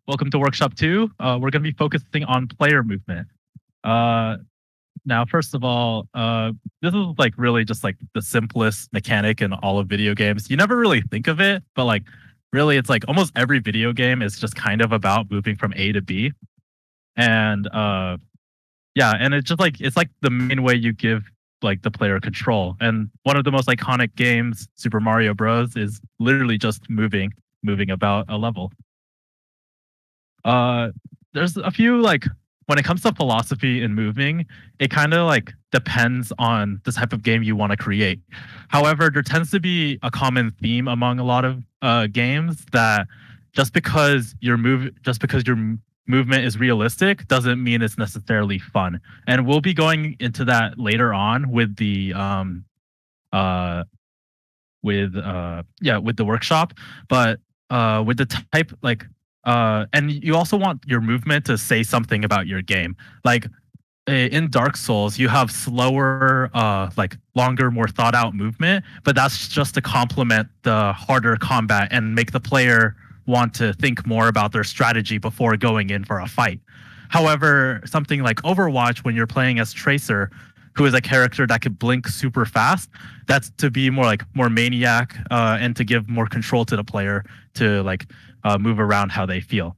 Welcome to Workshop 2. We're going to be focusing on player movement. Uh, now, first of all, this is like really just like the simplest mechanic in all of video games. You never really think of it, but like really it's like almost every video game is just kind of about moving from A to B. And yeah, and it's just like it's like the main way you give like the player control. And one of the most iconic games, Super Mario Bros, is literally just moving about a level. Uh, there's a few like when it comes to philosophy and moving, it kind of like depends on the type of game you want to create. However, there tends to be a common theme among a lot of games that just because movement is realistic doesn't mean it's necessarily fun. And we'll be going into that later on uh with the workshop, but with the type like and you also want your movement to say something about your game. Like in Dark Souls, you have slower, like longer, more thought out movement, but that's just to complement the harder combat and make the player want to think more about their strategy before going in for a fight. However, something like Overwatch, when you're playing as Tracer, who is a character that could blink super fast, that's to be more maniac and to give more control to the player to move around how they feel.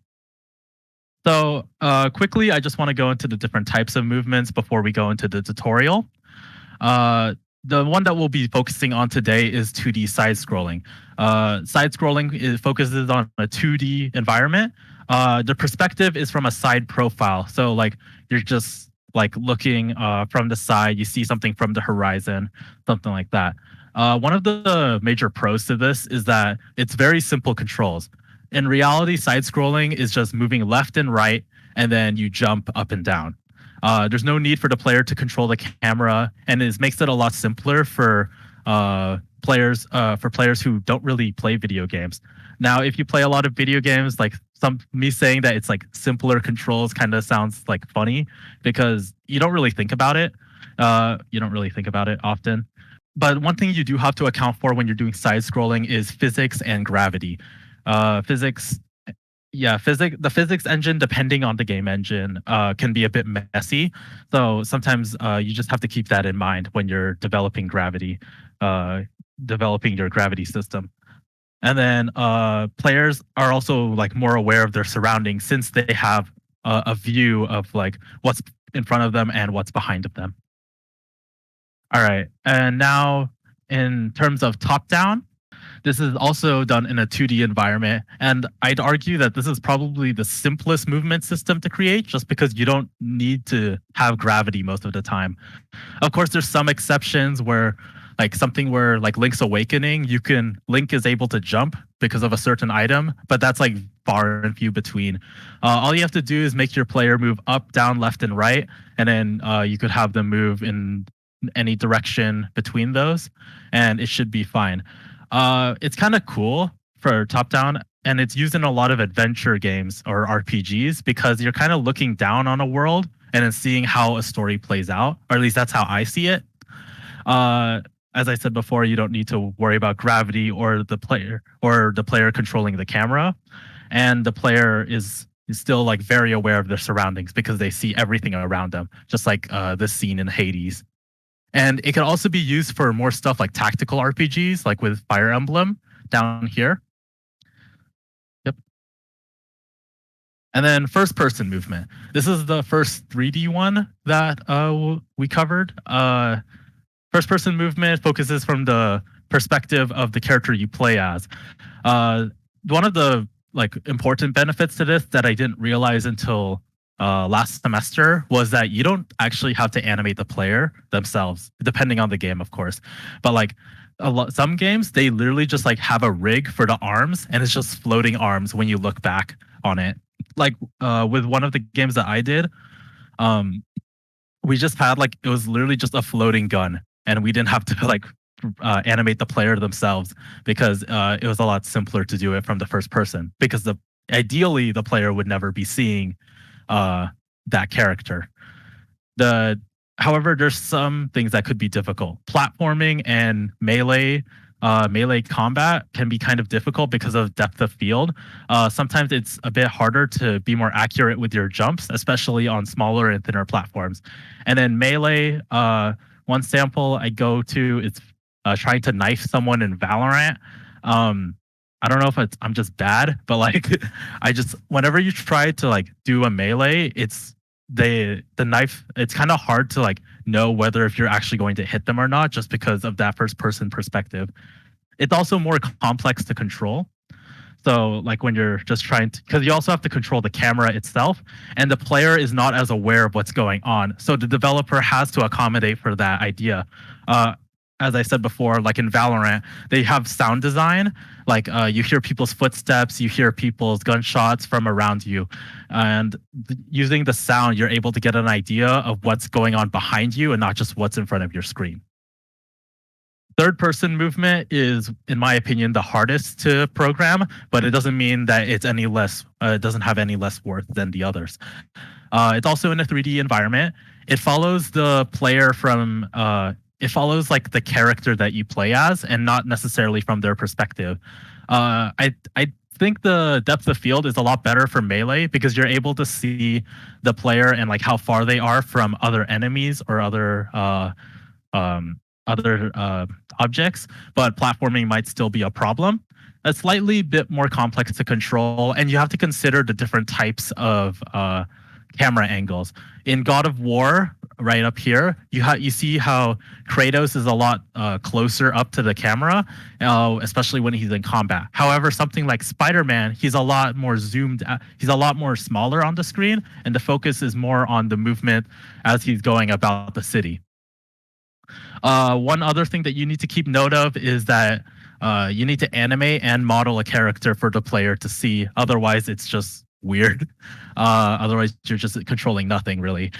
So quickly, I just want to go into the different types of movements before we go into the tutorial. Uh, the one that we'll be focusing on today is 2D side scrolling. Side scrolling focuses on a 2D environment. The perspective is from a side profile. So like you're just like looking from the side, you see something from the horizon, something like that. One of the major pros to this is that it's very simple controls. In reality, side scrolling is just moving left and right, and then you jump up and down. There's no need for the player to control the camera, and it makes it a lot simpler for players who don't really play video games. Now, if you play a lot of video games, like me saying that it's like simpler controls kind of sounds like funny because you don't really think about it. You don't really think about it often. But one thing you do have to account for when you're doing side scrolling is physics and gravity. Physics the physics engine, depending on the game engine, can be a bit messy. So sometimes you just have to keep that in mind when you're uh, developing your gravity system. And then players are also like more aware of their surroundings since they have a view of like what's in front of them and what's behind of them. All right, and now in terms of top down, this is also done in a 2D environment, and I'd argue that this is probably the simplest movement system to create just because you don't need to have gravity most of the time. Of course, there's some exceptions where like something where like Link's Awakening, Link is able to jump because of a certain item, but that's like far and few between. All you have to do is make your player move up, down, left, and right, and then you could have them move in any direction between those, and it should be fine. It's kind of cool for top down, and it's used in a lot of adventure games or RPGs because you're kind of looking down on a world and then seeing how a story plays out, or at least that's how I see it. Uh, as I said before, you don't need to worry about gravity or the player controlling the camera, and the player is still like very aware of their surroundings because they see everything around them, just like this scene in Hades. And it can also be used for more stuff like tactical RPGs, like with Fire Emblem down here. Yep. And then first person movement. This is the first 3D one that we covered. First person movement focuses from the perspective of the character you play as. One of the like important benefits to this that I didn't realize until last semester was that you don't actually have to animate the player themselves, depending on the game, of course. But like some games, they literally just like have a rig for the arms, and it's just floating arms when you look back on it. Like with one of the games that I did, um, we just had like it was literally just a floating gun, and we didn't have to like animate the player themselves because it was a lot simpler to do it from the first person because the ideally the player would never be seeing uh, that character. The However, there's some things that could be difficult. Platforming and melee melee combat can be kind of difficult because of depth of field. Sometimes it's a bit harder to be more accurate with your jumps, especially on smaller and thinner platforms. And then melee, one sample I go to is trying to knife someone in Valorant. Um, I don't know if I'm just bad, but like I just whenever you try to like do a melee, it's the knife. It's kind of hard to like know whether if you're actually going to hit them or not, just because of that first person perspective. It's also more complex to control. So like when you're just trying to, because you also have to control the camera itself, and the player is not as aware of what's going on. So the developer has to accommodate for that idea. Uh, as I said before, like in Valorant, they have sound design. Like you hear people's footsteps, you hear people's gunshots from around you, and using the sound, you're able to get an idea of what's going on behind you and not just what's in front of your screen. Third person movement is, in my opinion, the hardest to program, but it doesn't mean that it's any less, it doesn't have any less worth than the others. It's also in a 3D environment. It follows the player from, it follows like the character that you play as and not necessarily from their perspective. I think the depth of field is a lot better for melee because you're able to see the player and like how far they are from other enemies or um, other objects, but platforming might still be a problem. It's slightly bit more complex to control, and you have to consider the different types of camera angles. In God of War, right up here, you see how Kratos is a lot closer up to the camera, especially when he's in combat. However, something like Spider-Man, he's a lot more zoomed out, he's a lot more smaller on the screen, and the focus is more on the movement as he's going about the city. One other thing that you need to keep note of is that you need to animate and model a character for the player to see. Otherwise, it's just weird. Otherwise, you're just controlling nothing really.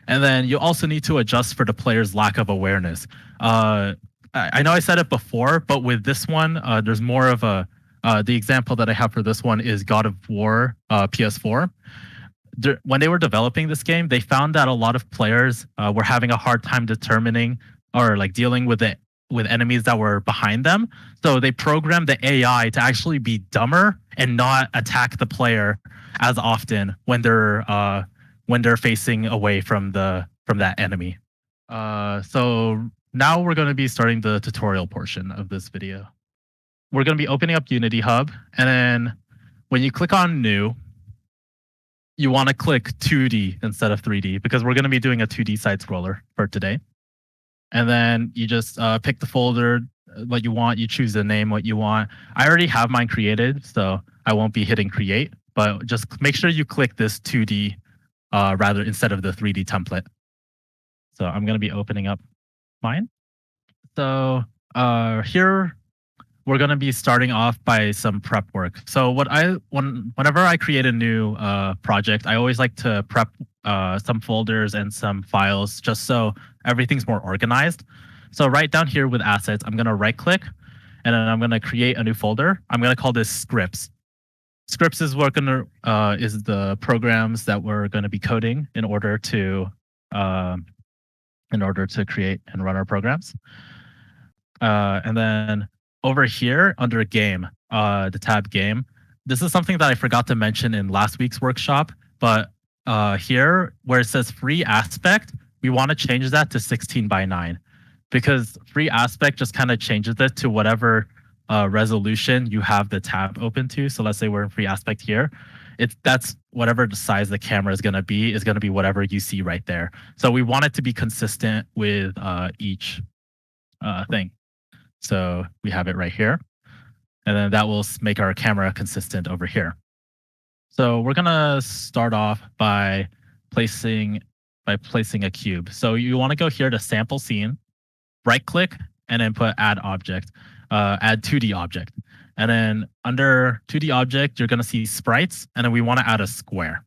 And then you also need to adjust for the player's lack of awareness. I know I said it before, but with this one, there's more of a. The example that I have for this one is God of War PS4. When they were developing this game, they found that a lot of players were having a hard time determining or like dealing with it with enemies that were behind them. So they programmed the AI to actually be dumber and not attack the player as often when they're facing away from that enemy. So now we're going to be starting the tutorial portion of this video. We're going to be opening up Unity Hub, and then when you click on New, you want to click 2D instead of 3D because we're going to be doing a 2D side scroller for today. And then you just pick the folder, what you want. You choose the name, what you want. I already have mine created, so I won't be hitting create, but just make sure you click this 2D rather instead of the 3D template. So I'm going to be opening up mine. So here we're going to be starting off by some prep work. So whenever I create a new project, I always like to prep some folders and some files just so everything's more organized. So right down here with assets, I'm going to right click and then I'm going to create a new folder. I'm going to call this scripts. Scripts is is the programs that we're going to be coding in order to create and run our programs. And then over here under game, the tab game, this is something that I forgot to mention in last week's workshop, but here where it says free aspect, we want to change that to 16:9 because free aspect just kind of changes it to whatever resolution you have the tab open to. So let's say we're in free aspect here. That's whatever the size the camera is going to be whatever you see right there. So we want it to be consistent with each thing. So we have it right here. And then that will make our camera consistent over here. So we're going to start off by placing a cube. So you want to go here to sample scene, right click, and then put add object, add 2D object. And then under 2D object, you're going to see sprites, and then we want to add a square.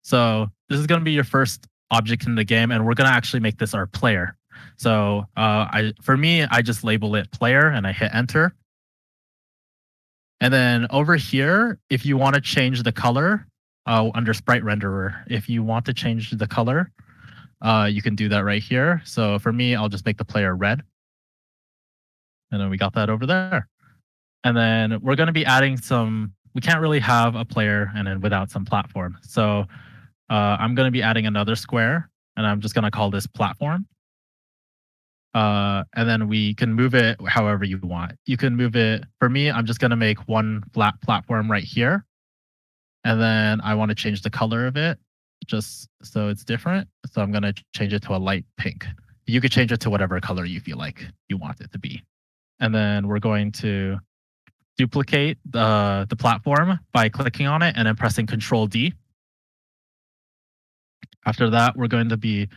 So this is going to be your first object in the game, and we're going to actually make this our player. So for me, I just label it player and I hit enter. And then over here, if you want to change the color under sprite renderer, if you want to change the color, you can do that right here. So for me, I'll just make the player red. And then we got that over there. And then we're going to be adding some, we can't really have a player and then without some platform. So I'm going to be adding another square and I'm just going to call this platform. And then we can move it however you want. You can move it, for me, I'm just going to make one flat platform right here. And then I want to change the color of it just so it's different. So I'm going to change it to a light pink. You could change it to whatever color you feel like you want it to be. And then we're going to duplicate the platform by clicking on it and then pressing Control D. After that, we're going to be,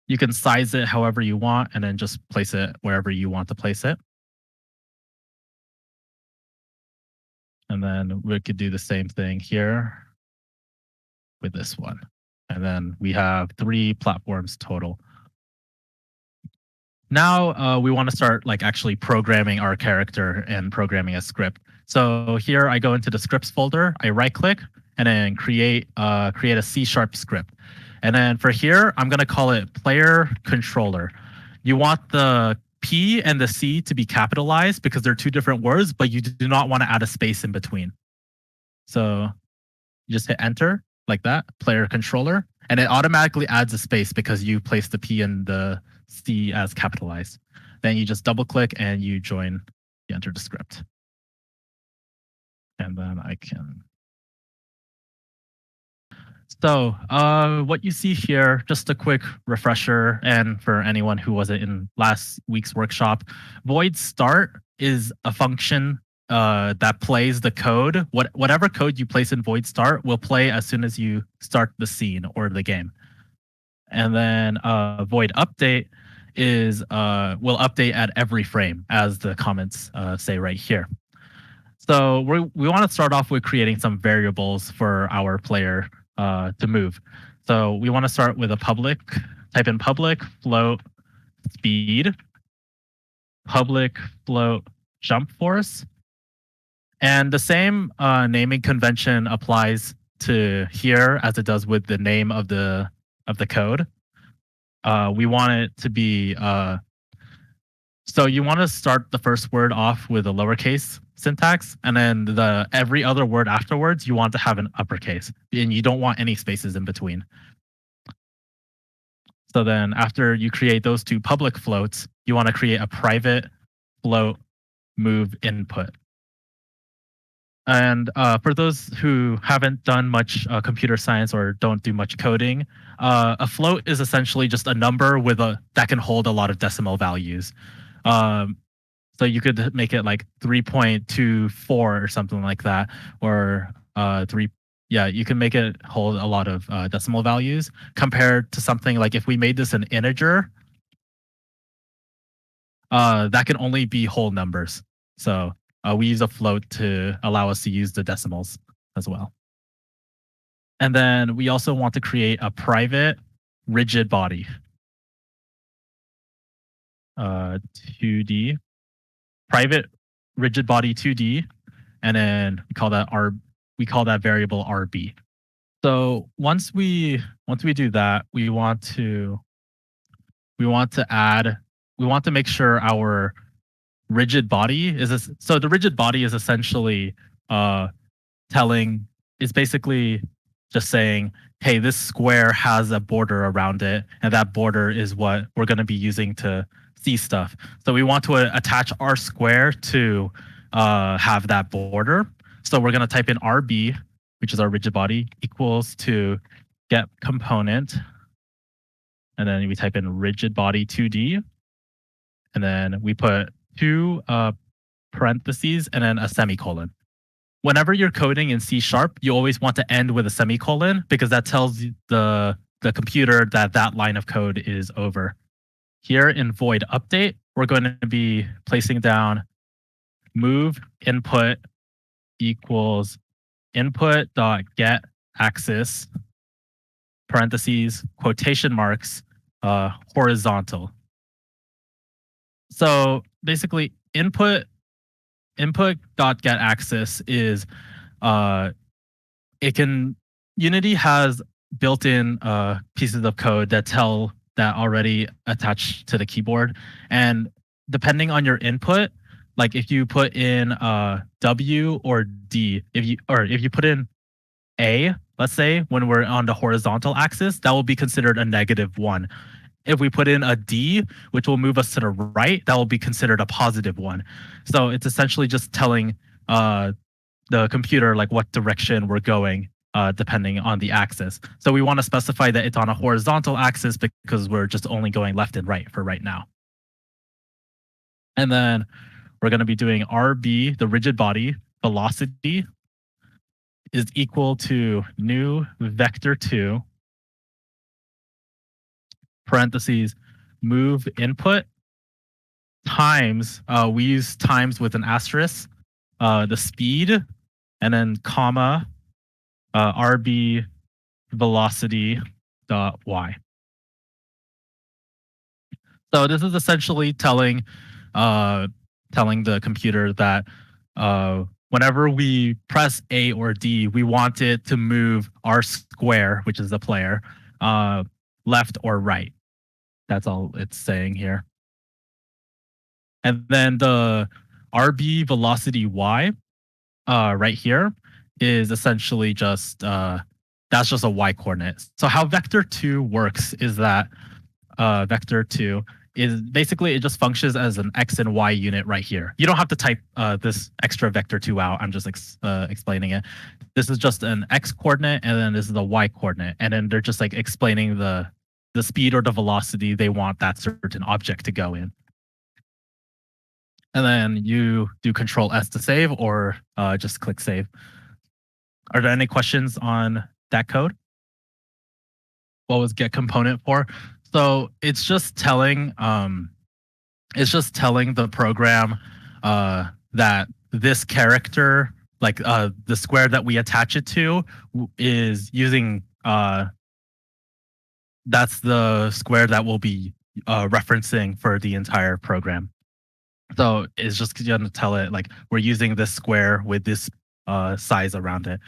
you can size it however you want and then just place it wherever you want to place it. And then we could do the same thing here with this one. And then we have 3 platforms total. Now we want to start like actually programming our character and programming a script. So here I go into the scripts folder, I right click and then create a C# script. And then for here, I'm going to call it player controller. You want the P and the C to be capitalized because they're 2 different words, but you do not want to add a space in between. So you just hit enter like that, player controller, and it automatically adds a space because you place the P and the C as capitalized. Then you just double click and you join, you enter the script. And then I can. So what you see here, just a quick refresher, and for anyone who wasn't in last week's workshop, void start is a function that plays the code. Whatever code you place in void start will play as soon as you start the scene or the game. And then void update is will update at every frame, as the comments say right here. So we want to start off with creating some variables for our player to move. So we want to start with a public, type in public float speed, public float jump force. And the same naming convention applies to here as it does with the name of the code. We want it to be, so you want to start the first word off with a lowercase syntax, and then every other word afterwards, you want to have an uppercase, and you don't want any spaces in between. So then after you create those 2 public floats, you want to create a private float move input. And for those who haven't done much computer science or don't do much coding, a float is essentially just a number with that can hold a lot of decimal values. So you could make it like 3.24 or something like that, or you can make it hold a lot of decimal values compared to something like if we made this an integer, that can only be whole numbers. So we use a float to allow us to use the decimals as well. And then we also want to create a private rigid body. 2D. Private rigid body 2D. And then we call that variable RB. So once we do that, we want to make sure our rigid body is so the rigid body is essentially is basically just saying, hey, this square has a border around it, and that border is what we're going to be using to see stuff. So we want to attach our square to have that border. So we're going to type in RB, which is our rigid body, equals to get component, and then we type in rigid body 2D, and then we put 2 parentheses and then a semicolon. Whenever you're coding in C#, you always want to end with a semicolon because that tells the computer that line of code is over. Here in void update, we're going to be placing down move input equals input.get axis parentheses quotation marks horizontal. So basically input.getAxis is Unity has built-in pieces of code that already attached to the keyboard, and depending on your input, like if you put in W or D, if you put in A, let's say when we're on the horizontal axis, that will be considered a -1. If we put in a D, which will move us to the right, that will be considered a +1. So it's essentially just telling uh, the computer like what direction we're going depending on the axis. So we want to specify that it's on a horizontal axis because we're just only going left and right for right now. And then we're going to be doing RB, the rigid body velocity is equal to new vector2 parentheses move input times we use times with an asterisk the speed and then comma RB velocity dot y. So this is essentially telling the computer that whenever we press A or D, we want it to move our square, which is the player, left or right. That's all it's saying here. And then the RB velocity Y right here is essentially just that's just a y coordinate. So how vector2 works is that vector2 is basically it just functions as an x and y unit right here. You don't have to type this extra vector2 out. I'm just explaining it. This is just an x coordinate, and then this is the y coordinate, and then they're just like explaining the speed or the velocity they want that certain object to go in. And then you do Control S to save, or just click save. Are there any questions on that code? What was get component for? So it's just telling the program that this character, like the square that we attach it to, is using that's the square that we'll be referencing for the entire program. So it's just going to tell it like we're using this square with this size around it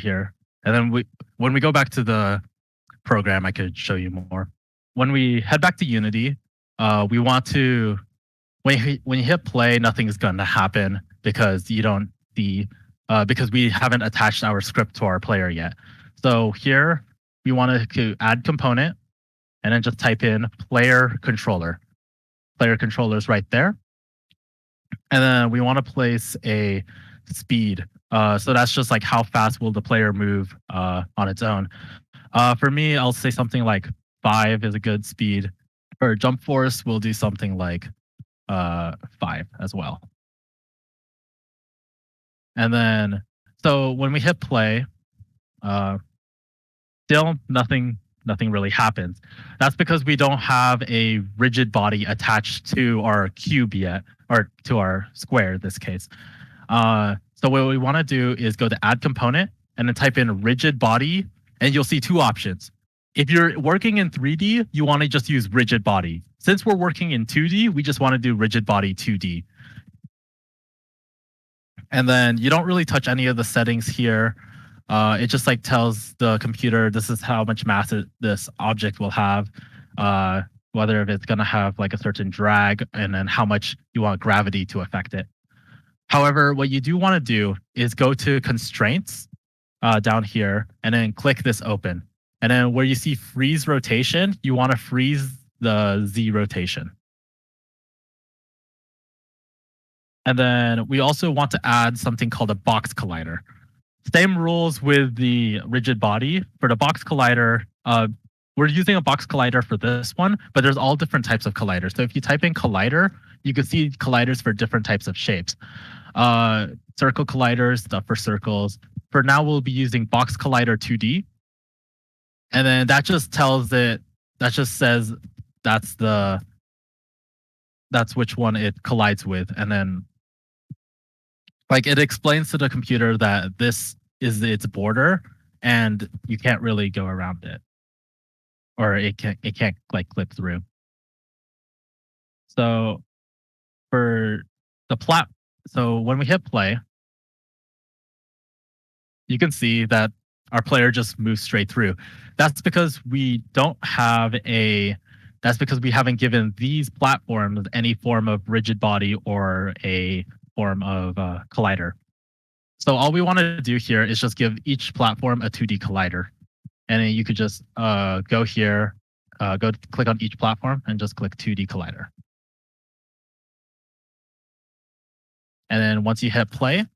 here. And then when we go back to the program, I could show you more. When we head back to Unity, we want to when you hit play, nothing's going to happen because you don't see because we haven't attached our script to our player yet. So here we want to add component and then just type in player controller. Player controller is right there. And then we want to place a speed. So that's just like how fast will the player move on its own. For me, I'll say something like 5 is a good speed. For jump force, we'll do something like 5 as well. And then, so when we hit play, still nothing really happens. That's because we don't have a rigid body attached to our cube yet, or to our square in this case. So what we want to do is go to add component and then type in rigid body, and you'll see two options. If you're working in 3D, you want to just use rigid body. Since we're working in 2D, we just want to do rigid body 2D. And then you don't really touch any of the settings here. It just like tells the computer this is how much mass this object will have, whether if it's going to have like a certain drag, and then how much you want gravity to affect it. However, what you do want to do is go to constraints down here and then click this open. And then where you see freeze rotation, you want to freeze the Z rotation. And then we also want to add something called a box collider. Same rules with the rigid body. For the box collider, we're using a box collider for this one, but there's all different types of colliders. So if you type in collider, you can see colliders for different types of shapes. Circle colliders, stuff for circles. For now, we'll be using box collider 2D. And then that just tells it, that just says that's which one it collides with. And then like it explains to the computer that this is its border and you can't really go around it, or it can't like clip through. So for the so when we hit play, you can see that our player just moves straight through. That's because we don't have a That's because we haven't given these platforms any form of rigid body or a form of collider. So all we want to do here is just give each platform a 2D collider. And then you could just go here, click on each platform and just click 2D collider. And then once you hit play,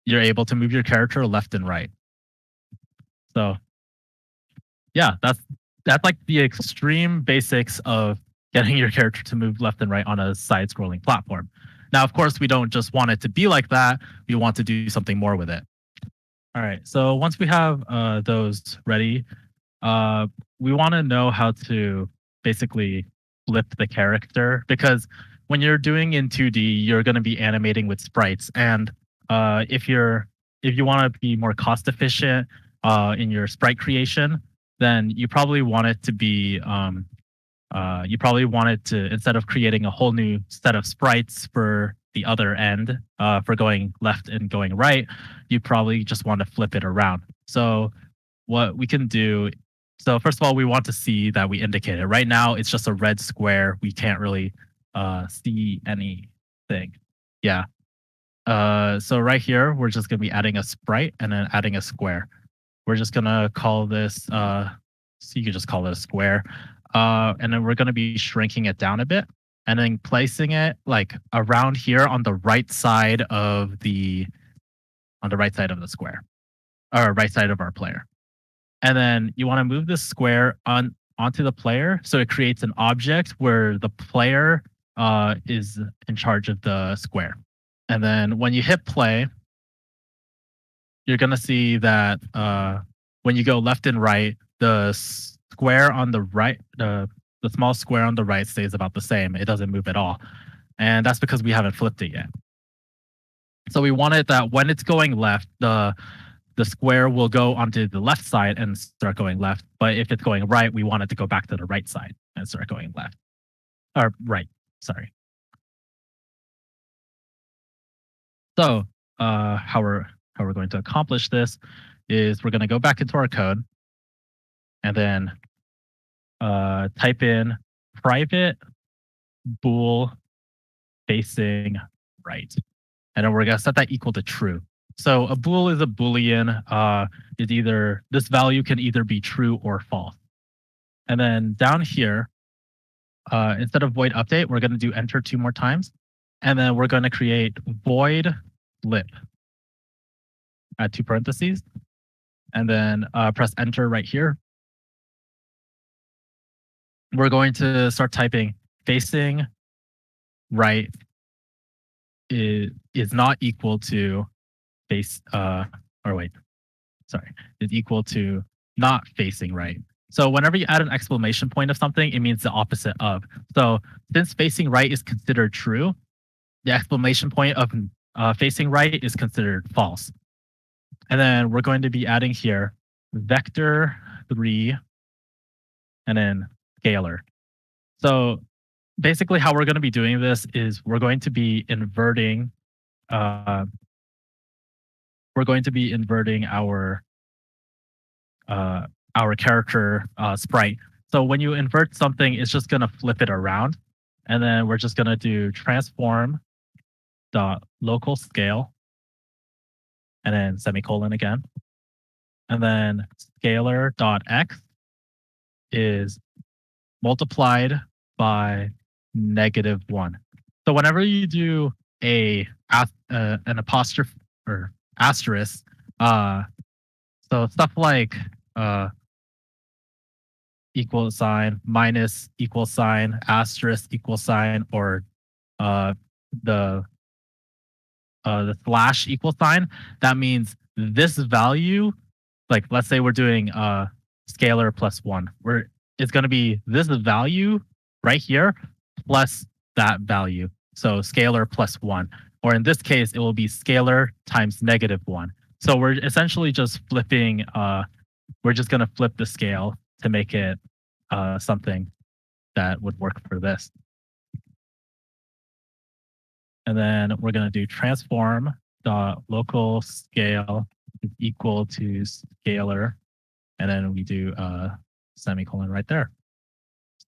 you're able to move your character left and right. So yeah, that's like the extreme basics of getting your character to move left and right on a side-scrolling platform. Now, of course, we don't just want it to be like that. We want to do something more with it. All right. So once we have those ready, uh, we want to know how to basically flip the character because when you're doing in 2D, you're going to be animating with sprites, and if you want to be more cost efficient in your sprite creation, then you probably want it to be you probably want it to, instead of creating a whole new set of sprites for the other end, for going left and going right, you probably just want to flip it around. So what we can do, so first of all, we want to see that we indicate it. Right now, it's just a red square. We can't really see anything. Yeah. So right here, we're just going to be adding a sprite and then adding a square. We're just going to call this, so you could just call it a square. And then we're going to be shrinking it down a bit and then placing it like around here on the right side of the square, or right side of our player. And then you want to move this square onto the player so it creates an object where the player is in charge of the square. And then when you hit play, you're going to see that when you go left and right, the square on the right, the small square on the right stays about the same. It doesn't move at all. And that's because we haven't flipped it yet. So we wanted that when it's going left, the square will go onto the left side and start going left. But if it's going right, we want it to go back to the right side and start going left. Or right, sorry. So how we're going to accomplish this is we're going to go back into our code and then type in private bool facing right. And then we're going to set that equal to true. So a bool is a boolean. Is either this value can either be true or false. And then down here, instead of void update, we're going to do enter 2 more times. And then we're going to create void flip, add 2 parentheses, and then press enter right here. We're going to start typing facing right is not equal to face, or wait, sorry, is equal to not facing right. So whenever you add an exclamation point of something, it means the opposite of. So since facing right is considered true, the exclamation point of facing right is considered false. And then we're going to be adding here vector 3 and then scalar. So basically how we're going to be doing this is we're going to be inverting our character sprite. So when you invert something, it's just going to flip it around. And then we're just going to do transform dot local scale and then semicolon again. And then scalar dot x is multiplied by -1. So whenever you do an apostrophe or asterisk, so stuff like equal sign, minus equal sign, asterisk equal sign, or the slash equal sign, that means this value, like let's say we're doing scalar plus 1, where it's going to be this value right here plus that value. So scalar plus 1, or in this case, it will be scalar times -1. So we're essentially just flipping, we're just going to flip the scale to make it something that would work for this. And then we're going to do transform dot local scale is equal to scalar. And then we do semicolon right there.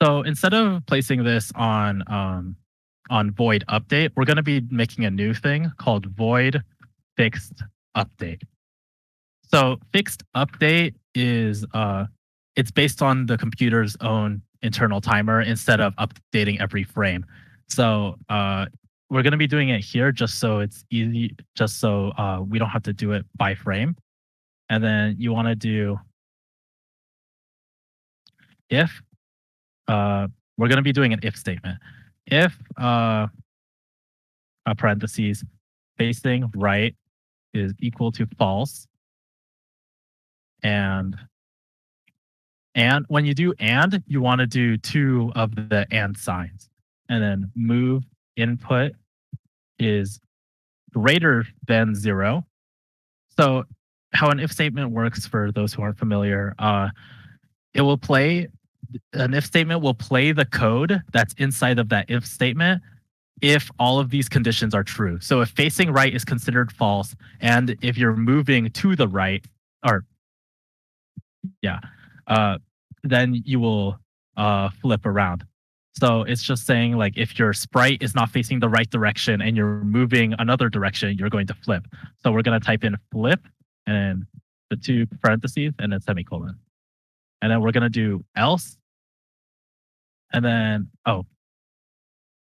So instead of placing this on void update, we're going to be making a new thing called void fixed update. So fixed update is it's based on the computer's own internal timer instead of updating every frame. So we're going to be doing it here just so it's easy, just so we don't have to do it by frame. And then you want to do if we're going to be doing an if statement. If parentheses facing right is equal to false, and when you do you want to do two of the and signs, and then move input is greater than 0. So how an if statement works, for those who aren't familiar, it will play an if statement will play the code that's inside of that if statement if all of these conditions are true. So if facing right is considered false, and if you're moving to the right, or yeah, then you will flip around. So it's just saying, like, if your sprite is not facing the right direction and you're moving another direction, you're going to flip. So we're going to type in flip and the two parentheses and then semicolon. And then we're going to do else. And then, oh,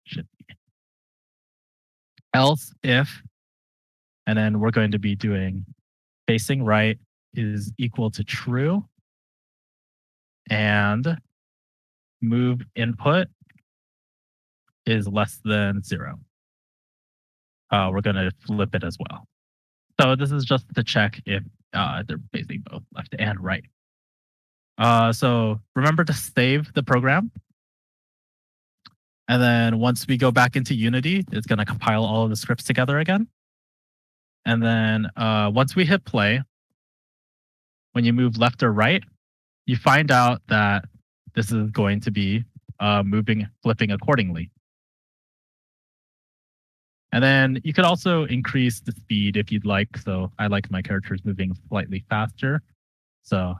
shit. Else if, and then we're going to be doing facing right is equal to true, and move input is less than 0. We're going to flip it as well. So this is just to check if they're facing both left and right. So remember to save the program. And then once we go back into Unity, it's going to compile all of the scripts together again. And then once we hit play, when you move left or right, you find out that this is going to be flipping accordingly. And then you could also increase the speed if you'd like. So I like my characters moving slightly faster. So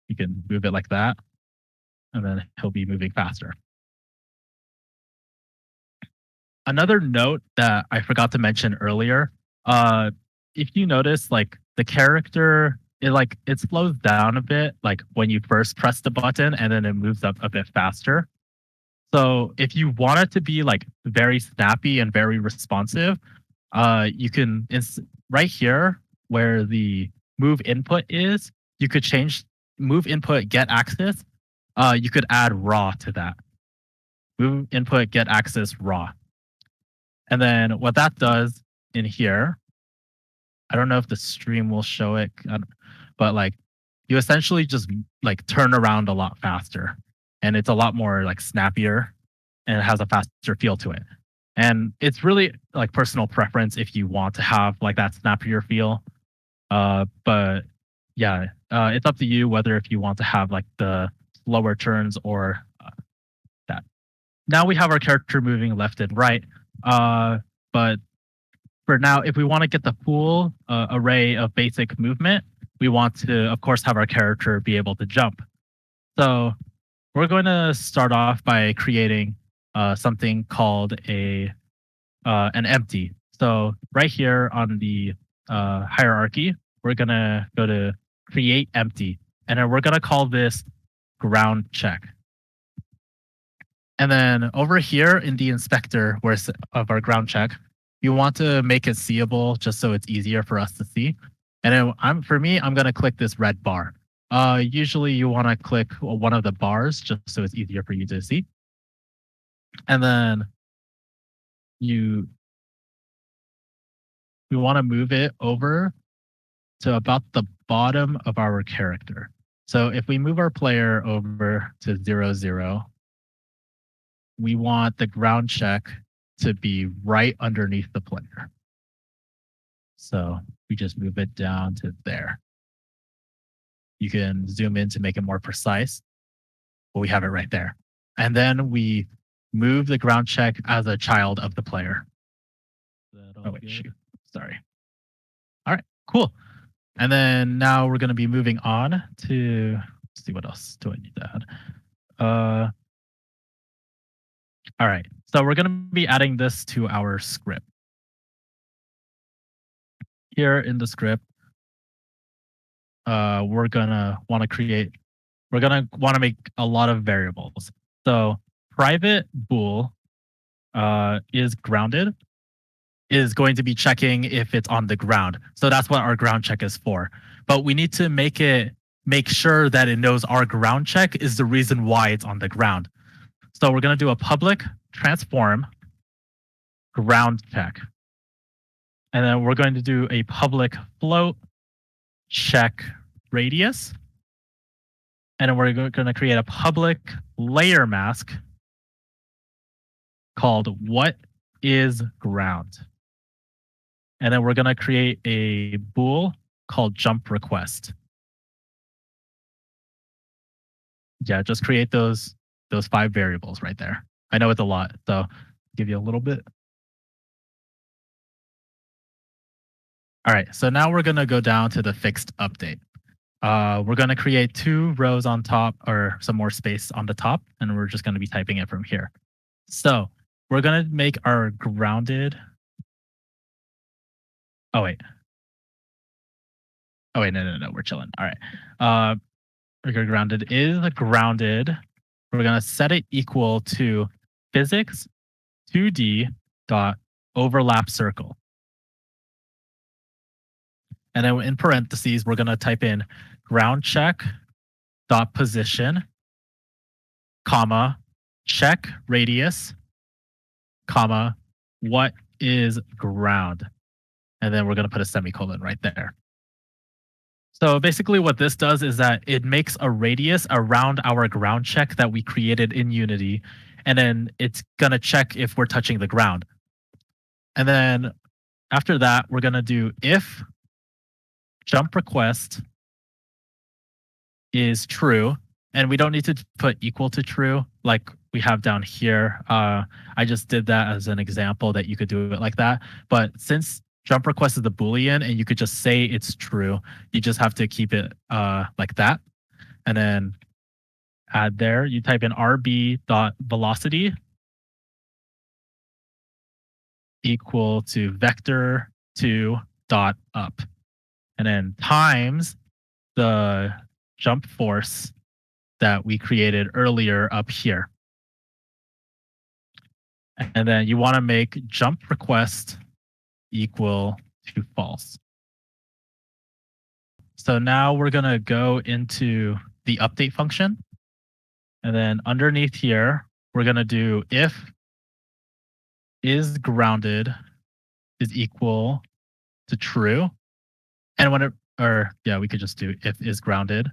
you can move it like that, and then he'll be moving faster. Another note that I forgot to mention earlier, if you notice, like, the character, it slows down a bit, like when you first press the button, and then it moves up a bit faster. So if you want it to be like very snappy and very responsive, you can right here where the move input is, you could change move input get access. You could add raw to that. Move input get access raw. And then what that does in here, I don't know if the stream will show it, but like you essentially just like turn around a lot faster, and it's a lot more like snappier, and it has a faster feel to it. And it's really like personal preference if you want to have like that snappier feel. But yeah, it's up to you whether if you want to have like the slower turns or that. Now we have our character moving left and right. But for now, if we want to get the full array of basic movement, we want to, of course, have our character be able to jump. So we're going to start off by creating something called an empty. So right here on the hierarchy, we're going to go to create empty, and then we're going to call this ground check. And then over here in the inspector of our ground check, you want to make it seeable just so it's easier for us to see. And then for me, I'm going to click this red bar. Usually you want to click one of the bars just so it's easier for you to see. And then we want to move it over to about the bottom of our character. So if we move our player over to 0, 0, we want the ground check to be right underneath the player. So we just move it down to there. You can zoom in to make it more precise, but we have it right there. And then we move the ground check as a child of the player. Oh, wait, shoot. Sorry. All right, cool. And then now we're going to be moving on to see what else do I need to add. Uh, all right. So we're going to be adding this to our script. Here in the script, we're gonna want to create. We're gonna want to make a lot of variables. So private bool is grounded is going to be checking if it's on the ground. So that's what our ground check is for. But we need to make sure that it knows our ground check is the reason why it's on the ground. So we're going to do a public transform ground check. And then we're going to do a public float check radius. And then we're going to create a public layer mask called what is ground. And then we're going to create a bool called jump request. Yeah, just create those 5 variables right there. I know it's a lot, so I'll give you a little bit. All right, so now we're gonna go down to the fixed update. We're gonna create 2 rows on top or some more space on the top, and we're just gonna be typing it from here. So we're gonna make our grounded. Oh wait. Oh wait, no, we're chilling. All right. We're grounded is grounded. We're gonna set it equal to physics 2D dot overlap circle. And then in parentheses, we're going to type in ground check dot position, comma, check radius, comma, what is ground? And then we're going to put a semicolon right there. So basically what this does is that it makes a radius around our ground check that we created in Unity. And then it's going to check if we're touching the ground. And then after that, we're going to do if jump request is true, and we don't need to put equal to true like we have down here. I just did that as an example that you could do it like that. But since jump request is the Boolean and you could just say it's true, you just have to keep it like that. And then add there, you type in rb dot velocity equal to vector 2 dot up. And then times the jump force that we created earlier up here. And then you want to make jump request equal to false. So now we're going to go into the update function. And then underneath here, we're going to do if is grounded is equal to true. And when it, or yeah, we could just do if is grounded.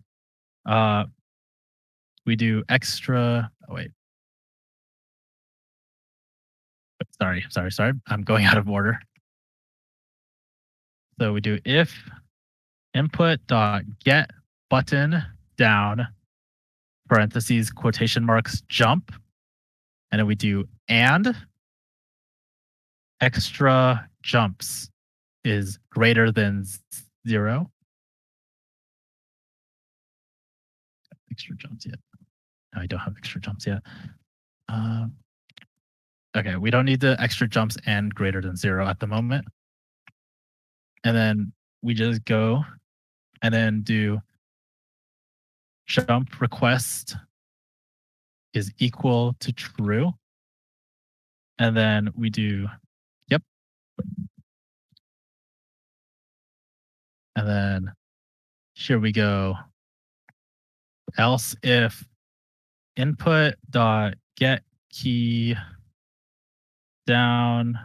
We do extra, oh wait. Sorry. I'm going out of order. So we do if input dot get button down parentheses quotation marks jump, and then we do and extra jumps is greater than 0. Extra jumps yet? No, I don't have extra jumps yet. Okay, we don't need the extra jumps and greater than 0 at the moment. And then we just go and then do jump request is equal to true. And then we do, yep. And then here we go. Else if input dot get key down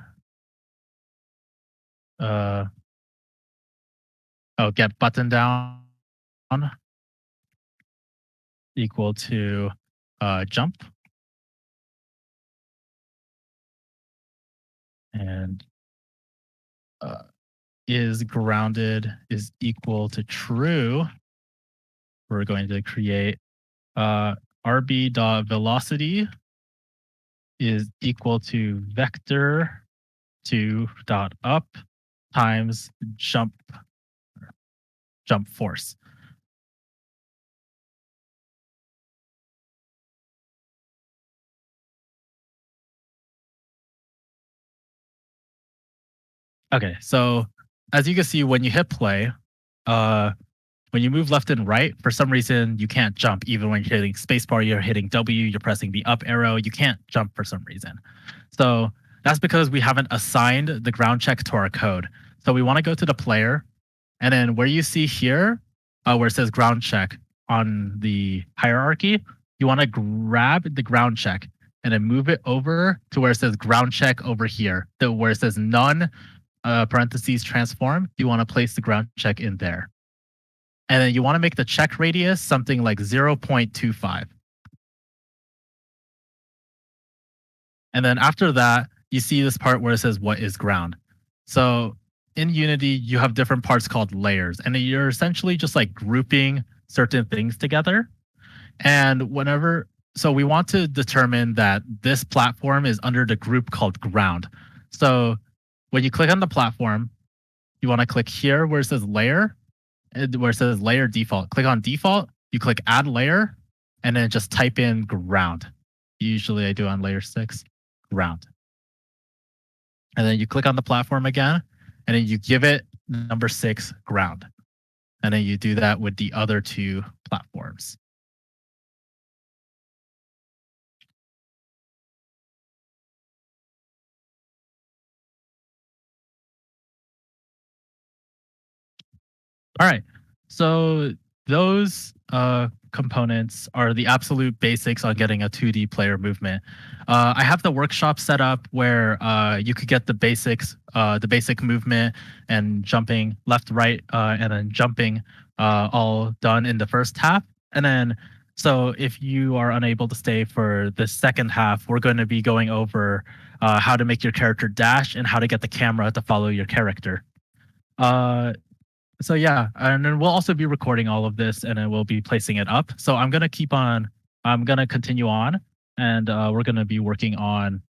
get button down equal to jump, and is grounded is equal to true. We're going to create rb dot velocity is equal to vector 2 dot up times jump force. Okay, so as you can see, when you hit play, uh, when you move left and right, for some reason you can't jump. Even when you're hitting spacebar, you're hitting W, you're pressing the up arrow, you can't jump for some reason. So that's because we haven't assigned the ground check to our code. So we want to go to the player, and then where you see here, where it says ground check on the hierarchy, you want to grab the ground check and then move it over to where it says ground check over here, where it says none parentheses transform. You want to place the ground check in there. And then you want to make the check radius something like 0.25. And then after that, you see this part where it says what is ground. So in Unity, you have different parts called layers, and you're essentially just like grouping certain things together. And so we want to determine that this platform is under the group called ground. So when you click on the platform, you want to click here where it says layer, where it says layer default. Click on default, you click add layer, and then just type in ground. Usually I do on layer 6, ground. And then you click on the platform again, and then you give it number 6 ground. And then you do that with the other 2 platforms. All right. So those components are the absolute basics on getting a 2D player movement. I have the workshop set up where you could get the basic movement and jumping left, right, and then jumping all done in the first half. And then, so if you are unable to stay for the second half, we're going to be going over how to make your character dash and how to get the camera to follow your character. Uh, so yeah, and then we'll also be recording all of this, and then we'll be placing it up. So I'm gonna continue on, and we're gonna be working on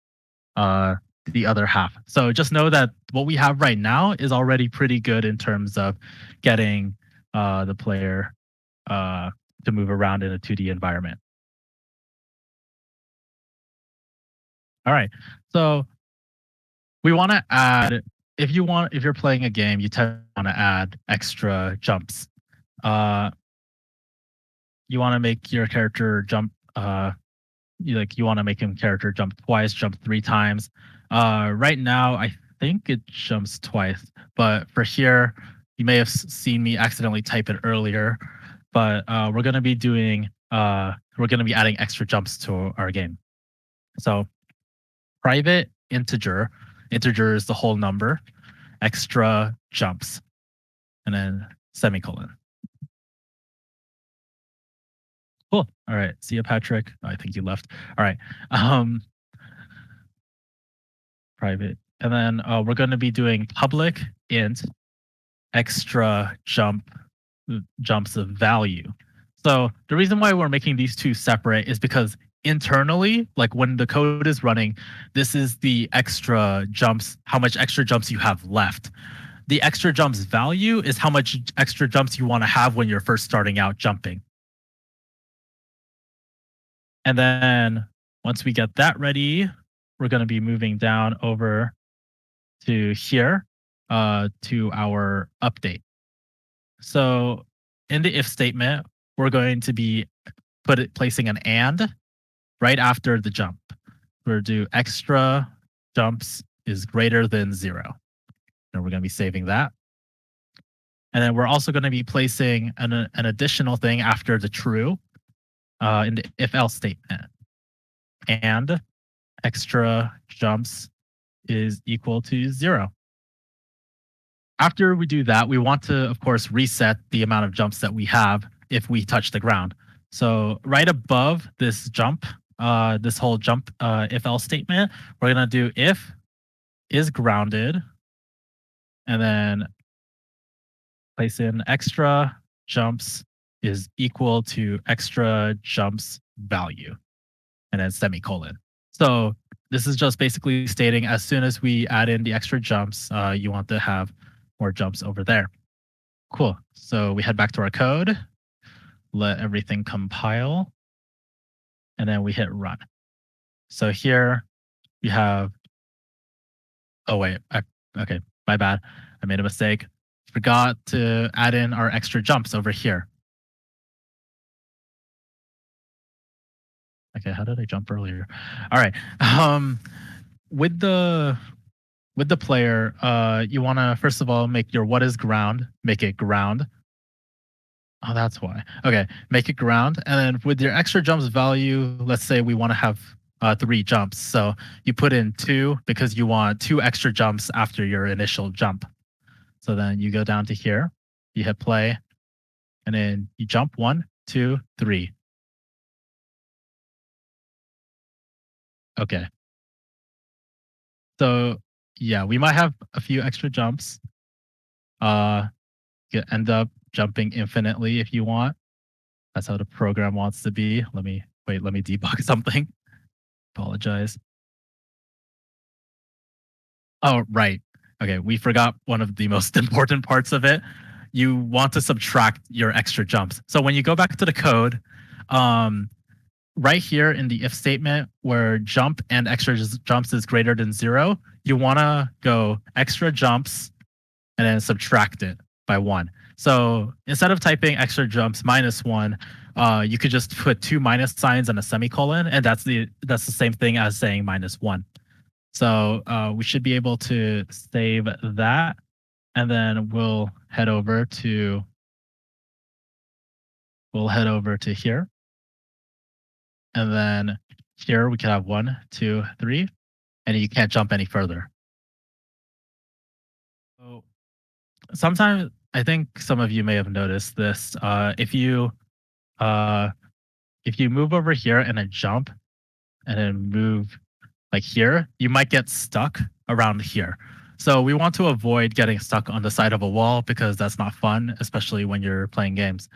uh the other half. So just know that what we have right now is already pretty good in terms of getting the player uh to move around in a 2D environment. All right. So we want to add, if you're playing a game, you tend to want to add extra jumps. Uh you want to make your character jump you want to make him character jump twice, jump 3 times. Right now I think it jumps twice, but for here you may have seen me accidentally type it earlier, but we're going to be adding extra jumps to our game. So private integer is the whole number, extra jumps, and then semicolon. Cool. All right. See you, Patrick. I think you left. All right. Um, private. And then we're going to be doing public int extra jumps of value. So the reason why we're making these two separate is because internally, like when the code is running, this is the extra jumps, how much extra jumps you have left. The extra jumps value is how much extra jumps you want to have when you're first starting out jumping. And then once we get that ready, we're going to be moving down over to here to our update. So in the if statement, we're going to be placing an and right after the jump. We're do extra jumps is greater than 0. And we're going to be saving that. And then we're also going to be placing an additional thing after the true in the if else statement. And extra jumps is equal to 0. After we do that, we want to, of course, reset the amount of jumps that we have if we touch the ground. So right above this jump, this whole jump if else statement, we're going to do if is grounded, and then place in extra jumps is equal to extra jumps value, and then semicolon. So this is just basically stating as soon as we add in the extra jumps, you want to have more jumps over there. Cool. So we head back to our code, let everything compile, and then we hit run. So here we have, oh wait, okay. My bad. I made a mistake. Forgot to add in our extra jumps over here. Okay, how did I jump earlier? All right. With the with the player, you want to first of all make your what is ground, make it ground. Oh, that's why. Okay, make it ground, and then with your extra jumps value, let's say we want to have 3 jumps. So you put in 2 because you want 2 extra jumps after your initial jump. So then you go down to here, you hit play, and then you jump 1, 2, 3. Okay. So yeah, we might have a few extra jumps. Uh, you end up jumping infinitely if you want. That's how the program wants to be. Let me wait. Let me debug something. Apologize. Oh, right. Okay, we forgot one of the most important parts of it. You want to subtract your extra jumps. So when you go back to the code, um, right here in the if statement where jump and extra jumps is greater than 0, you want to go extra jumps and then subtract it by 1. So instead of typing extra jumps -1, you could just put 2 minus signs and a semicolon, and that's the same thing as saying -1. So we should be able to save that, and then we'll head over to here, and then here we can have 1, 2, 3, and you can't jump any further. So sometimes I think some of you may have noticed this. Uh, if you move over here and then jump and then move like here, you might get stuck around here. So we want to avoid getting stuck on the side of a wall because that's not fun, especially when you're playing games.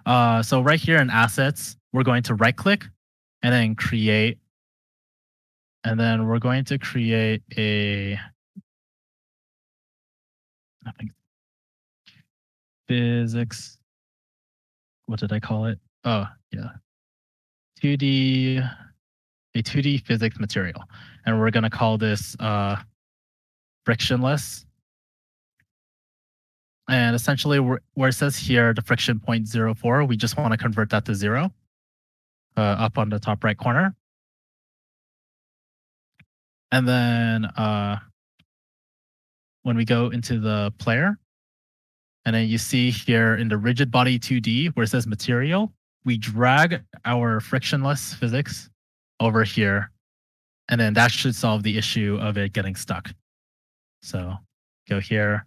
So right here in assets, we're going to right click and then create, and then we're going to create a I think physics. What did I call it? Oh yeah, 2D a 2D physics material, and we're going to call this frictionless. And essentially, where it says here, the friction 0.04, we just want to convert that to 0 up on the top right corner. And then when we go into the player, and then you see here in the rigid body 2D where it says material, we drag our frictionless physics over here, and then that should solve the issue of it getting stuck. So go here,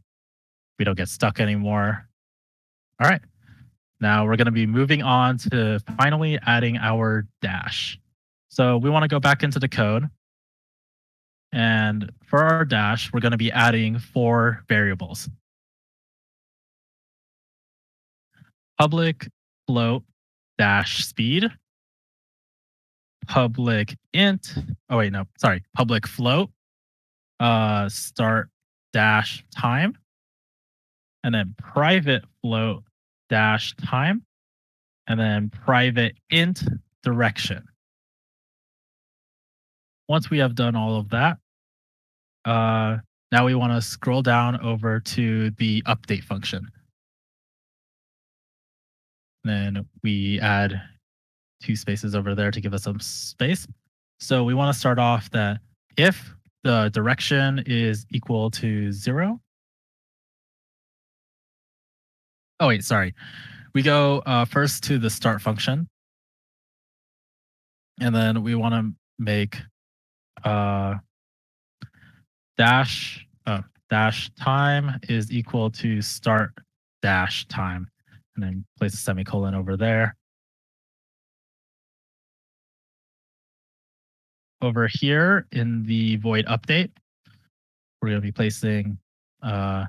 we don't get stuck anymore. All right. Now we're going to be moving on to finally adding our dash. So we want to go back into the code. And for our dash, we're going to be adding 4 variables. Public float dash speed, public int. Oh wait, no, sorry. Public float start dash time, and then private float dash time, and then private int direction. Once we have done all of that, now we want to scroll down over to the update function. Then we add 2 spaces over there to give us some space. So we want to start off that if the direction is equal to 0. Oh, wait, sorry. We go first to the start function. And then we want to make uh, dash dash time is equal to start dash time. And then place a semicolon over there. Over here in the void update, we're going to be placing, as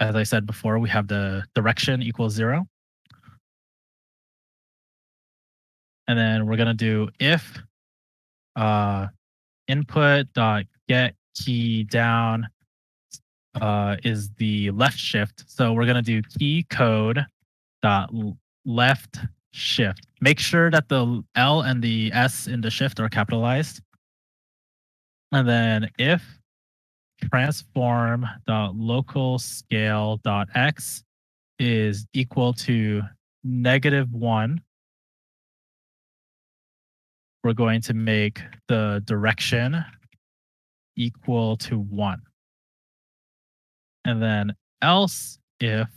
I said before, we have the direction equals 0. And then we're going to do if input dot get key down is the left shift. So we're going to do key code dot left shift. Make sure that the L and the S in the shift are capitalized. And then if transform.localScale.x is equal to -1. We're going to make the direction equal to 1. And then else if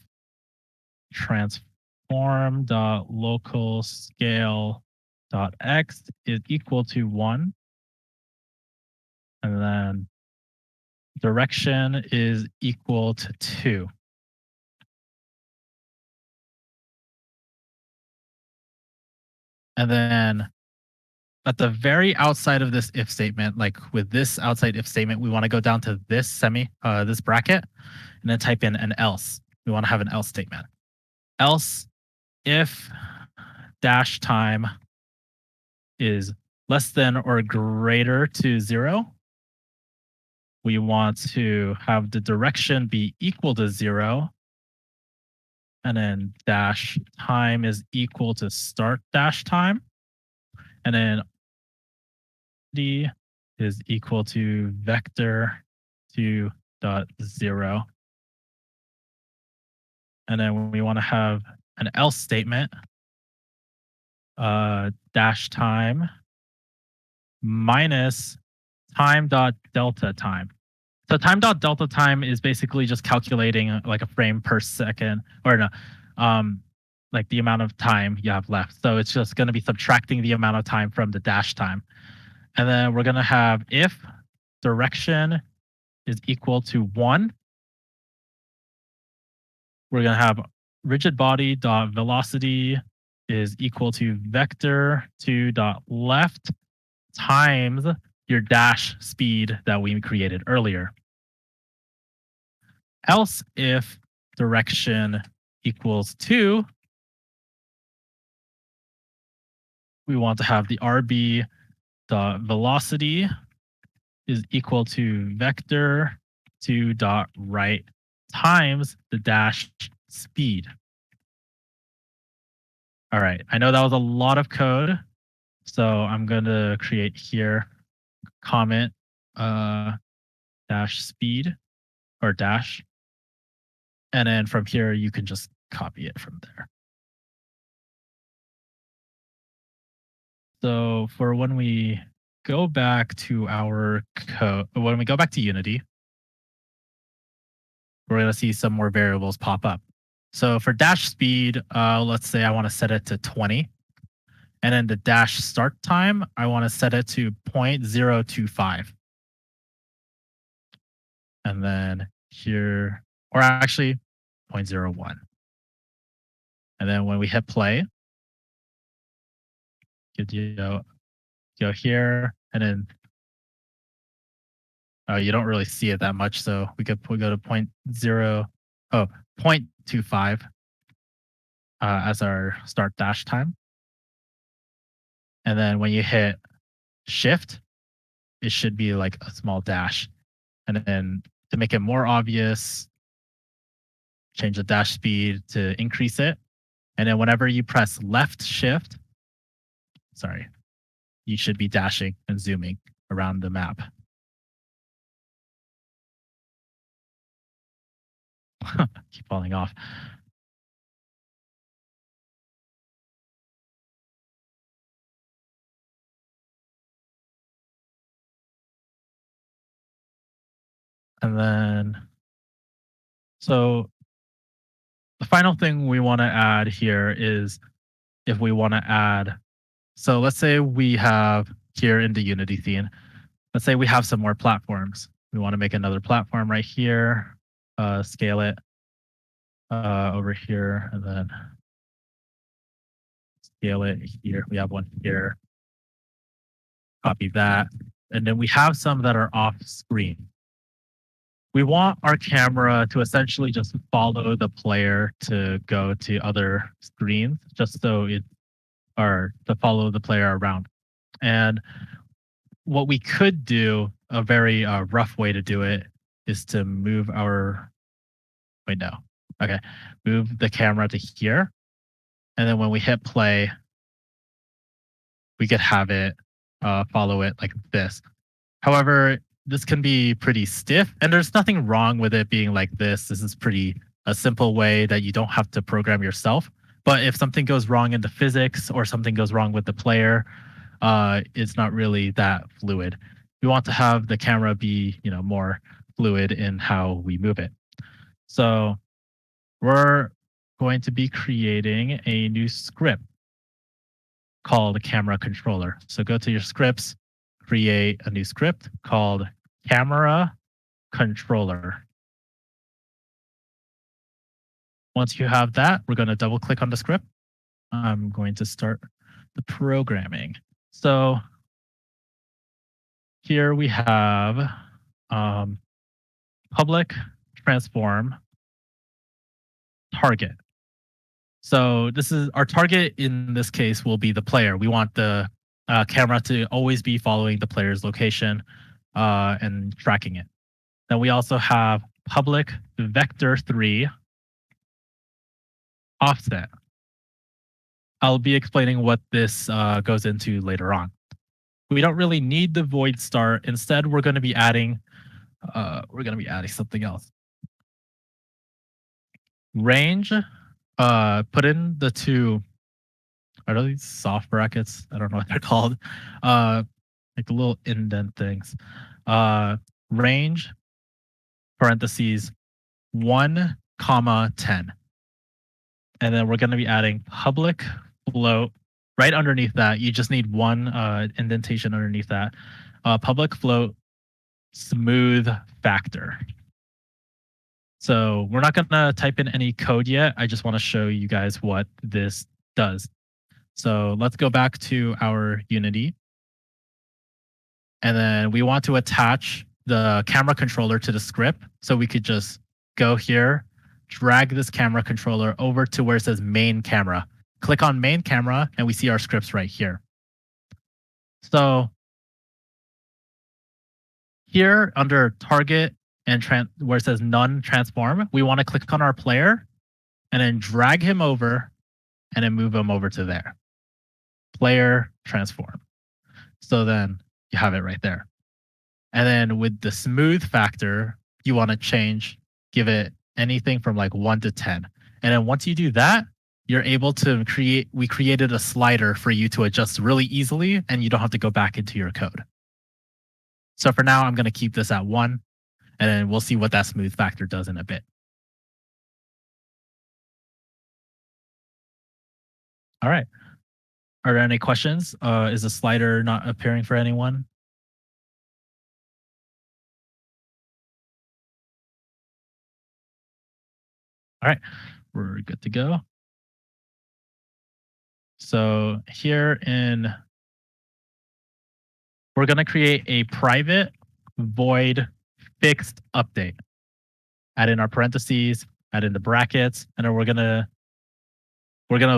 transform.localScale.x is equal to 1, and then direction is equal to 2. And then at the very outside of this if statement, like with this outside if statement, we want to go down to this bracket, and then type in an else. We want to have an else statement. Else if dash time is less than or greater to 0, we want to have the direction be equal to 0, and then dash time is equal to start dash time, and then d is equal to vector 2.0. And then when we want to have an else statement, dash time minus time dot delta time. So time dot delta time is basically just calculating like a frame per second, or no, like the amount of time you have left. So it's just going to be subtracting the amount of time from the dash time. And then we're going to have if direction is equal to 1, we're going to have rigid body dot velocity is equal to vector 2 dot left times your dash speed that we created earlier. Else if direction equals 2, we want to have the RB dot velocity is equal to vector 2 dot right times the dash speed. All right, I know that was a lot of code, so I'm going to create here comment dash speed or dash, and then from here you can just copy it from there. So for when we go back to our code, when we go back to Unity, we're going to see some more variables pop up. So for dash speed, let's say I want to set it to 20. And then the dash start time, I want to set it to 0.025. And then here, or actually 0.01. And then when we hit play, go here, and then you don't really see it that much, so we go to 0.25 as our start dash time. And then when you hit shift, it should be like a small dash. And then to make it more obvious, change the dash speed to increase it. And then whenever you press left shift, you should be dashing and zooming around the map. Keep falling off. And then, so the final thing we want to add here is if we want to add, so let's say we have here in the Unity scene, let's say we have some more platforms. We want to make another platform right here, scale it over here, and then scale it here. We have one here. Copy that. And then we have some that are off screen. We want our camera to essentially just follow the player to go to other screens, just so it, or to follow the player around. And what we could do, a very rough way to do it, is to move our, move the camera to here. And then when we hit play, we could have it follow it like this. However, this can be pretty stiff, and there's nothing wrong with it being like this. This is pretty a simple way that you don't have to program yourself. But if something goes wrong in the physics or something goes wrong with the player, it's not really that fluid. We want to have the camera be, more fluid in how we move it. So we're going to be creating a new script called camera controller. So go to your scripts, create a new script called camera controller. Once you have that, we're going to double click on the script. I'm going to start the programming. So here we have public transform target. So this is our target in this case will be the player. We want the camera to always be following the player's location and tracking it. Then we also have public vector3 offset. I'll be explaining what this goes into later on. We don't really need the void start. Instead, we're going to be adding something else. Range. Put in the two. Are these soft brackets? I don't know what they're called. Like the little indent things. Range parentheses 1, 10. And then we're going to be adding public float right underneath that. You just need one indentation underneath that. Public float smooth factor. So we're not going to type in any code yet. I just want to show you guys what this does. So let's go back to our Unity. And then we want to attach the camera controller to the script. So we could just go here, drag this camera controller over to where it says main camera. Click on main camera, and we see our scripts right here. So here under target and where it says none transform, we want to click on our player and then drag him over and then move him over to there. Player transform. So then you have it right there. And then with the smooth factor, you want to give it anything from like 1 to 10. And then once you do that, you're able to we created a slider for you to adjust really easily, and you don't have to go back into your code. So for now, I'm going to keep this at 1, and then we'll see what that smooth factor does in a bit. All right. Are there any questions? Is the slider not appearing for anyone? All right, we're good to go. So here we're going to create a private void fixed update. Add in our parentheses, add in the brackets, and then we're going to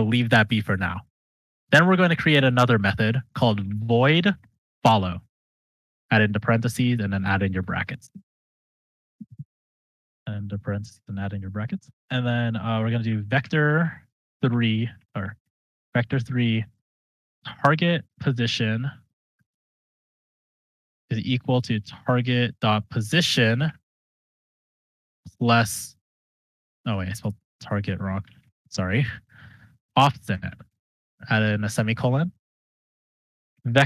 leave that be for now. Then we're going to create another method called void follow. Add in the parentheses and then add in your brackets. And the parentheses and add in your brackets. And then we're going to do vector3 target position is equal to target dot position plus, oh wait, I spelled target wrong. Sorry. Offset. Add in a semicolon. Then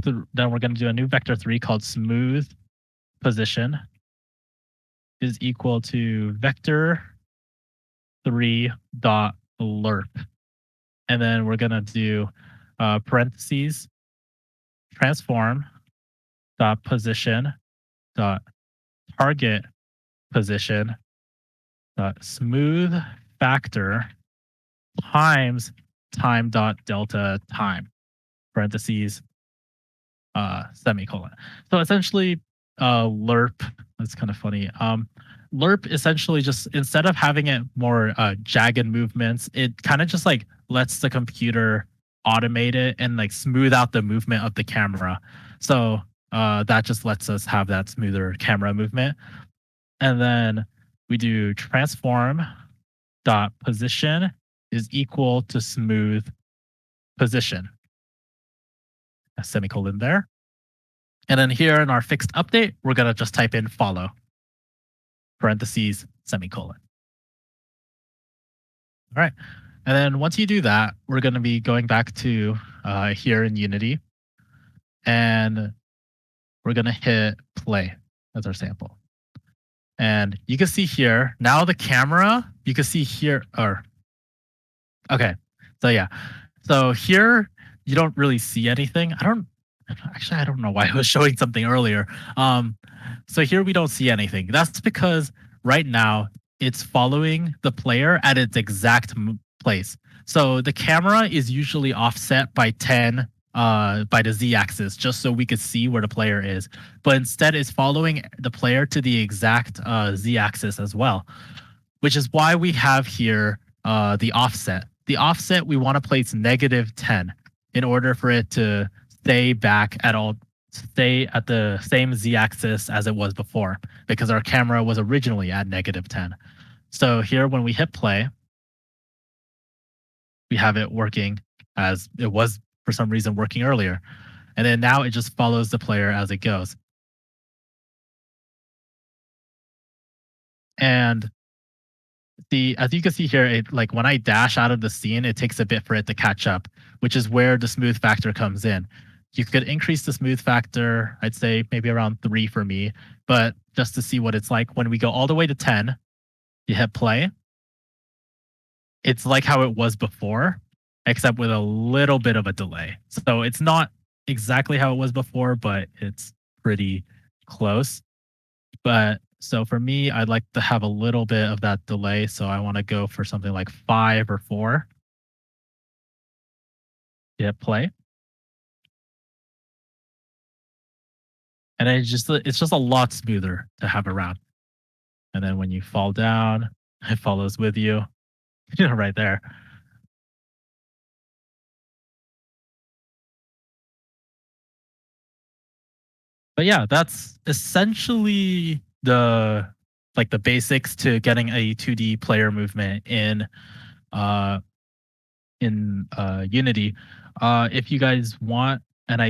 we're going to do a new vector3 called smooth position is equal to vector3 dot lerp. And then we're going to do parentheses transform dot position dot target position dot smooth factor times time dot delta time parentheses semicolon. So essentially lerp, that's kind of funny. Lerp essentially just, instead of having it more jagged movements, it kind of just like lets the computer automate it and like smooth out the movement of the camera. So that just lets us have that smoother camera movement. And then we do transform dot position is equal to smooth position. A semicolon there. And then here in our fixed update, we're going to just type in follow, parentheses, semicolon. All right. And then once you do that, we're going to be going back to here in Unity, and we're going to hit play as our sample. And you can see here, now the camera, you can see here, or, okay. So yeah. So here, you don't really see anything. I don't know why I was showing something earlier. So here we don't see anything. That's because right now it's following the player at its exact place. So the camera is usually offset by 10 by the z-axis, just so we could see where the player is. But instead, it's following the player to the exact z-axis as well, which is why we have here the offset. The offset, we want to place -10 in order for it to stay at the same z-axis as it was before, because our camera was originally at -10. So here, when we hit play, we have it working as it was for some reason working earlier. And then now it just follows the player as it goes. And as you can see here, it, like when I dash out of the scene, it takes a bit for it to catch up, which is where the smooth factor comes in. You could increase the smooth factor, I'd say maybe around 3 for me, but just to see what it's like when we go all the way to 10, you hit play. It's like how it was before, except with a little bit of a delay. So it's not exactly how it was before, but it's pretty close. But so for me, I'd like to have a little bit of that delay. So I want to go for something like 5 or 4. Hit play. And it's just a lot smoother to have around. And then when you fall down, it follows with you, right there. But yeah, that's essentially the basics to getting a 2D player movement uh Unity. If you guys want, and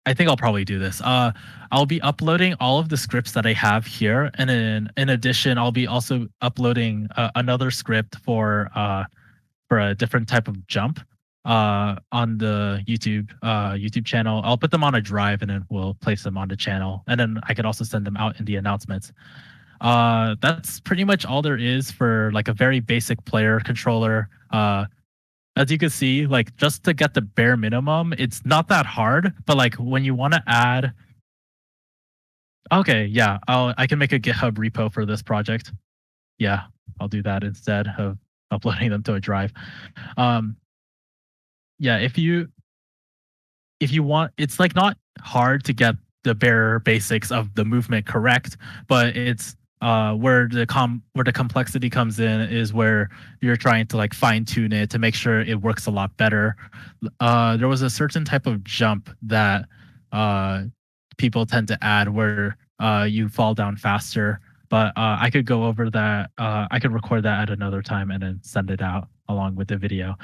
I think I'll probably do this. I'll be uploading all of the scripts that I have here, and in addition, I'll be also uploading another script for a different type of jump on the YouTube channel. I'll put them on a drive, and then we'll place them on the channel, and then I could also send them out in the announcements. That's pretty much all there is for like a very basic player controller. As you can see, like just to get the bare minimum, it's not that hard. But like when you want to add, okay, yeah, I can make a GitHub repo for this project. Yeah, I'll do that instead of uploading them to a drive. Um, yeah, if you want, it's like not hard to get the bare basics of the movement correct, but it's where the complexity comes in is where you're trying to like fine tune it to make sure it works a lot better. There was a certain type of jump that uh people tend to add where you fall down faster, but I could go over that. I could record that at another time and then send it out along with the video.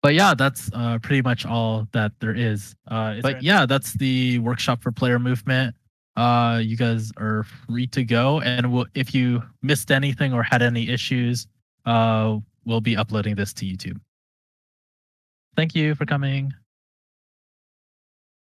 But yeah, that's pretty much all that there is. But yeah, that's the workshop for player movement. You guys are free to go, and if you missed anything or had any issues, we'll be uploading this to YouTube. Thank you for coming.